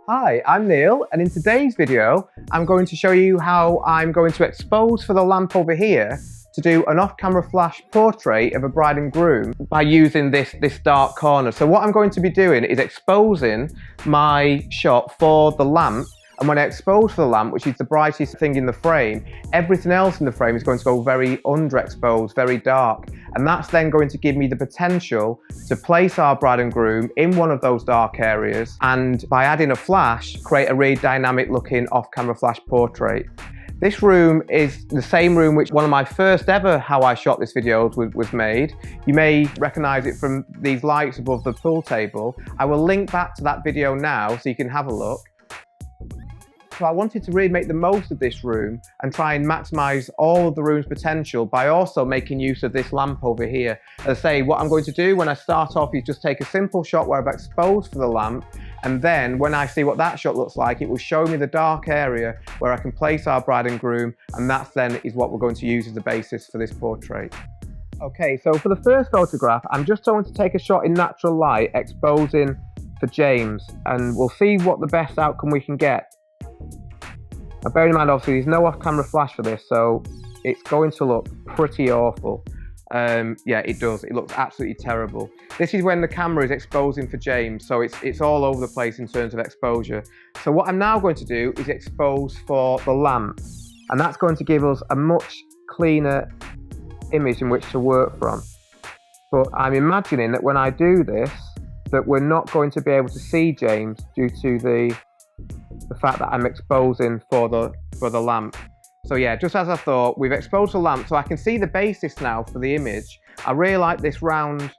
Hi, I'm Neil, and in today's video, I'm going to show you how I'm going to expose for the lamp over here to do an off-camera flash portrait of a bride and groom by using this dark corner. So what I'm going to be doing is exposing my shot for the lamp, and when I expose for the lamp, which is the brightest thing in the frame, everything else in the frame is going to go very underexposed, very dark. And that's then going to give me the potential to place our bride and groom in one of those dark areas, and by adding a flash, create a really dynamic looking off-camera flash portrait. This room is the same room which one of my first ever How I Shot This videos was made. You may recognize it from these lights above the pool table. I will link back to that video now so you can have a look. So I wanted to really make the most of this room and try and maximize all of the room's potential by also making use of this lamp over here. As I say, what I'm going to do when I start off is just take a simple shot where I've exposed for the lamp, and then when I see what that shot looks like, it will show me the dark area where I can place our bride and groom, and that then is what we're going to use as the basis for this portrait. Okay, so for the first photograph, I'm just going to take a shot in natural light, exposing for James, and we'll see what the best outcome we can get. Now, bearing in mind, obviously, there's no off-camera flash for this, so it's going to look pretty awful. Yeah, it does. It looks absolutely terrible. This is when the camera is exposing for James, so it's all over the place in terms of exposure. So what I'm now going to do is expose for the lamp, and that's going to give us a much cleaner image in which to work from. But I'm imagining that when I do this, that we're not going to be able to see James due to the fact that I'm exposing for the lamp. So yeah, just as I thought, we've exposed the lamp, so I can see the basis now for the image. I really like this the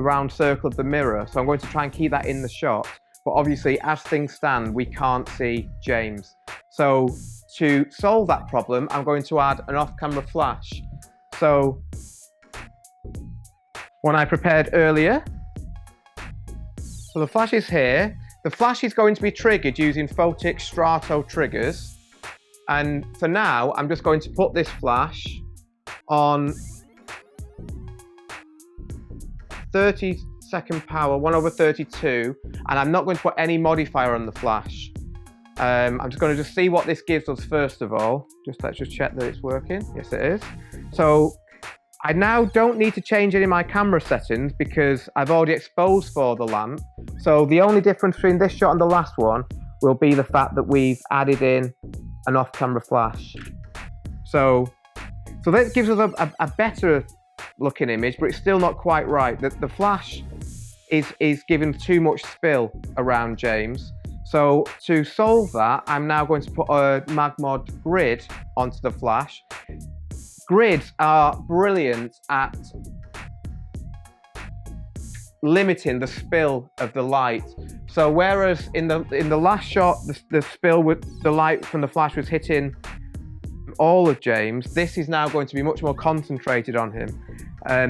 round circle of the mirror, so I'm going to try and keep that in the shot. But obviously, as things stand, we can't see James. So to solve that problem, I'm going to add an off-camera flash. So one I prepared earlier. So the flash is here. The flash is going to be triggered using Phottix Strato triggers. And for now, I'm just going to put this flash on 30-second power, 1/32, and I'm not going to put any modifier on the flash. I'm just going to see what this gives us first of all. Let's just check that it's working. Yes, it is. So I now don't need to change any of my camera settings because I've already exposed for the lamp. So the only difference between this shot and the last one will be the fact that we've added in an off-camera flash. So that gives us a better looking image, but it's still not quite right. The flash is giving too much spill around James. So to solve that, I'm now going to put a MagMod grid onto the flash. Grids are brilliant at limiting the spill of the light. So whereas in the last shot, the spill with the light from the flash was hitting all of James, this is now going to be much more concentrated on him.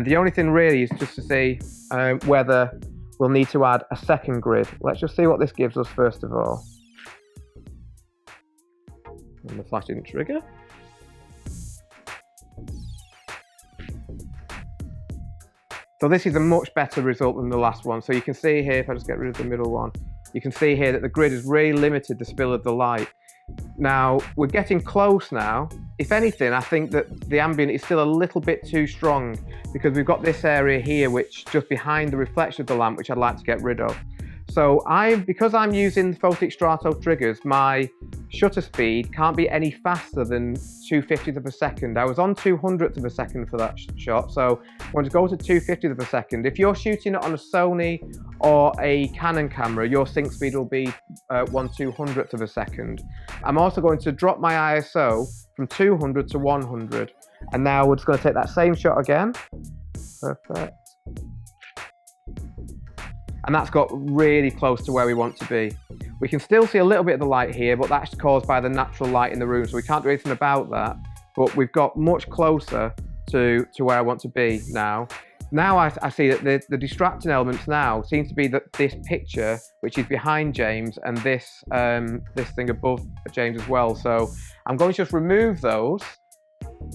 The only thing really is just to see whether we'll need to add a second grid. Let's just see what this gives us first of all. And the flash didn't trigger. So this is a much better result than the last one. So you can see here, if I just get rid of the middle one, you can see here that the grid has really limited the spill of the light. Now, we're getting close now. If anything, I think that the ambient is still a little bit too strong because we've got this area here, which just behind the reflection of the lamp, which I'd like to get rid of. So because I'm using Phottix Strato triggers, my shutter speed can't be any faster than 2/50th of a second. I was on 200th of a second for that shot, so I'm going to go to 2/50th of a second. If you're shooting it on a Sony or a Canon camera, your sync speed will be 1/200th of a second. I'm also going to drop my ISO from 200 to 100, and now we're just going to take that same shot again. Perfect. And that's got really close to where we want to be. We can still see a little bit of the light here, but that's caused by the natural light in the room, so we can't do anything about that. But we've got much closer to where I want to be now. Now I see that the distracting elements now seem to be that this picture, which is behind James, and this thing above James as well. So I'm going to just remove those.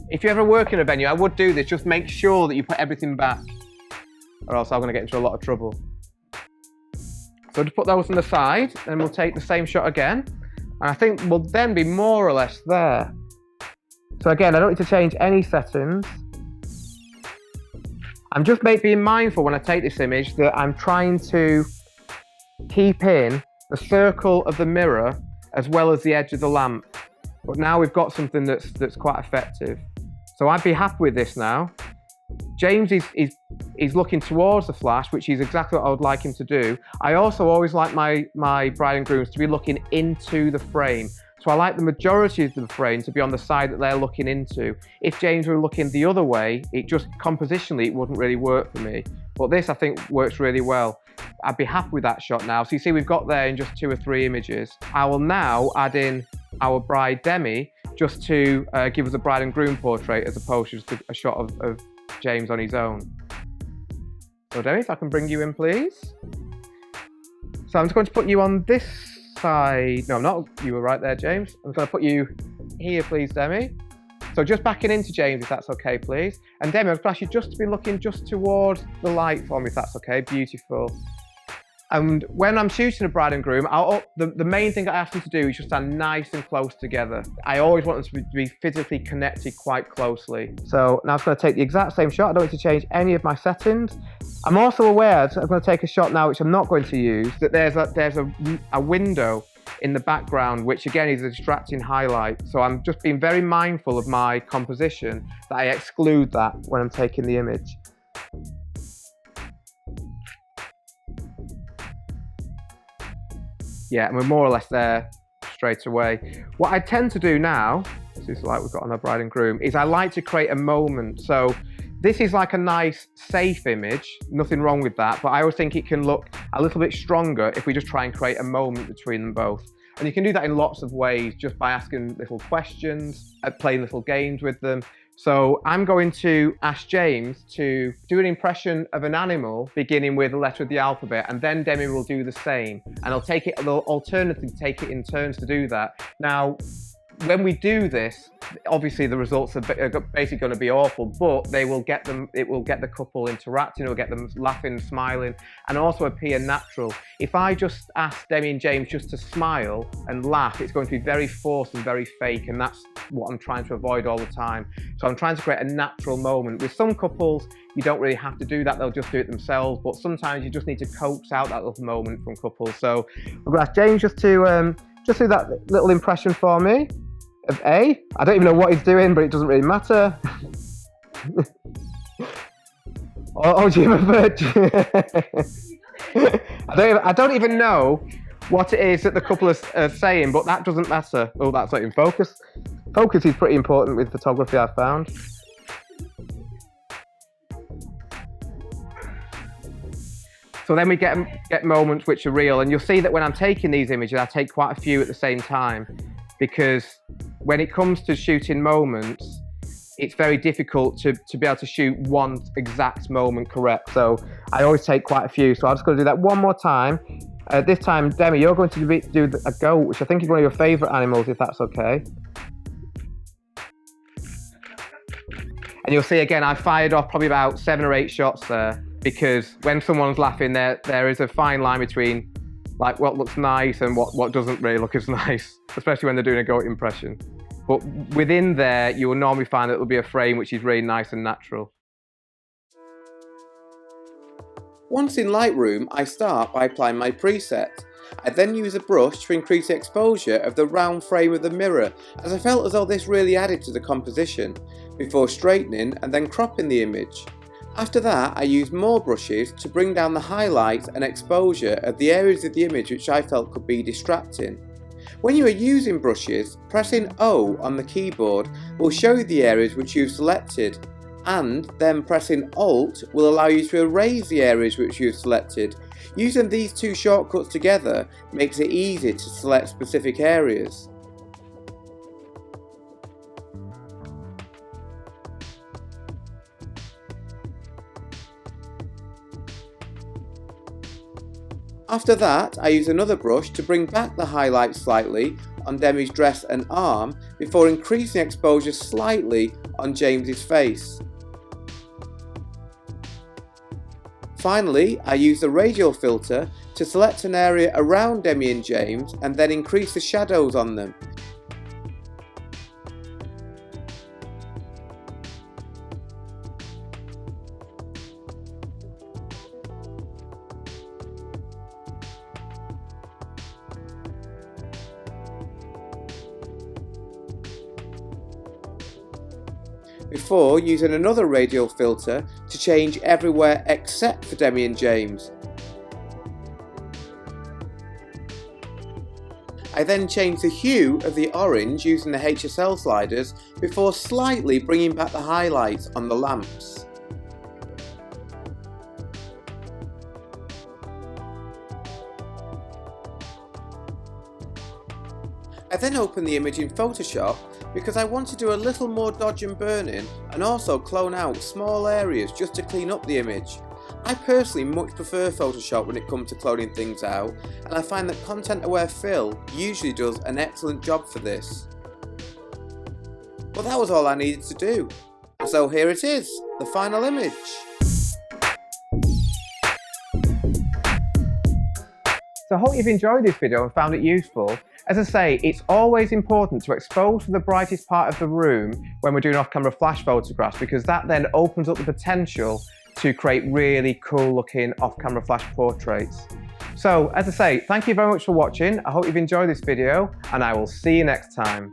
If you ever work in a venue, I would do this. Just make sure that you put everything back, or else I'm going to get into a lot of trouble. So just put those on the side, and we'll take the same shot again. And I think we'll then be more or less there. So again, I don't need to change any settings. I'm just being mindful when I take this image that I'm trying to keep in the circle of the mirror as well as the edge of the lamp. But now we've got something that's quite effective. So I'd be happy with this now. James is looking towards the flash, which is exactly what I would like him to do. I also always like my bride and grooms to be looking into the frame. So I like the majority of the frame to be on the side that they're looking into. If James were looking the other way, it just compositionally, it wouldn't really work for me. But this, I think, works really well. I'd be happy with that shot now. So you see we've got there in just 2 or 3 images. I will now add in our bride Demi just to give us a bride and groom portrait as opposed to just a shot of James on his own. So Demi, if I can bring you in, please. So I'm just going to put you on this side. No, I'm not. You were right there, James. I'm going to put you here, please, Demi. So just backing into James, if that's okay, please. And Demi, I'd ask you just to be looking just towards the light for me, if that's okay. Beautiful. And when I'm shooting a bride and groom, the main thing I ask them to do is just stand nice and close together. I always want them to be physically connected quite closely. So now I'm going to take the exact same shot. I don't need to change any of my settings. I'm also aware that I'm going to take a shot now, which I'm not going to use, that there's a window in the background, which again is a distracting highlight. So I'm just being very mindful of my composition that I exclude that when I'm taking the image. Yeah, and we're more or less there straight away. What I tend to do now, this is like we've got on our bride and groom, is I like to create a moment. So this is like a nice, safe image, nothing wrong with that, but I always think it can look a little bit stronger if we just try and create a moment between them both. And you can do that in lots of ways, just by asking little questions, playing little games with them. So I'm going to ask James to do an impression of an animal beginning with a letter of the alphabet, and then Demi will do the same. And they'll alternately take it in turns to do that. Now, when we do this, obviously the results are basically going to be awful, but it will get the couple interacting, it will get them laughing, smiling, and also appear natural. If I just ask Demi and James just to smile and laugh, it's going to be very forced and very fake, and that's what I'm trying to avoid all the time. So I'm trying to create a natural moment. With some couples, you don't really have to do that, they'll just do it themselves, but sometimes you just need to coax out that little moment from couples. So I'm going to ask James just to do that little impression for me. Of A. I don't even know what he's doing, but it doesn't really matter. Jim, I don't even know what it is that the couple are saying, but that doesn't matter. Oh, that's not in focus. Focus is pretty important with photography, I've found. So then we get moments which are real, and you'll see that when I'm taking these images, I take quite a few at the same time, because when it comes to shooting moments, it's very difficult to be able to shoot one exact moment correct. So I always take quite a few. So I'm just going to do that one more time. This time, Demi, you're going to do a goat, which I think is one of your favourite animals, if that's okay. And you'll see again, I fired off probably about 7 or 8 shots there, because when someone's laughing, there is a fine line between like what looks nice and what doesn't really look as nice, especially when they're doing a goat impression. But within there, you will normally find that there'll be a frame which is really nice and natural. Once in Lightroom, I start by applying my preset. I then use a brush to increase the exposure of the round frame of the mirror, as I felt as though this really added to the composition, before straightening and then cropping the image. After that, I used more brushes to bring down the highlight and exposure of the areas of the image which I felt could be distracting. When you are using brushes, pressing O on the keyboard will show you the areas which you've selected, and then pressing Alt will allow you to erase the areas which you've selected. Using these two shortcuts together makes it easy to select specific areas. After that, I use another brush to bring back the highlight slightly on Demi's dress and arm before increasing exposure slightly on James's face. Finally, I use the radial filter to select an area around Demi and James and then increase the shadows on them. Before using another radial filter to change everywhere except for Demi and James. I then changed the hue of the orange using the HSL sliders before slightly bringing back the highlights on the lamps. I then opened the image in Photoshop because I want to do a little more dodge and burning and also clone out small areas just to clean up the image. I personally much prefer Photoshop when it comes to cloning things out, and I find that content aware fill usually does an excellent job for this. Well, that was all I needed to do. So here it is, the final image. So I hope you've enjoyed this video and found it useful. As I say, it's always important to expose for the brightest part of the room when we're doing off-camera flash photographs, because that then opens up the potential to create really cool looking off-camera flash portraits. So as I say, thank you very much for watching. I hope you've enjoyed this video and I will see you next time.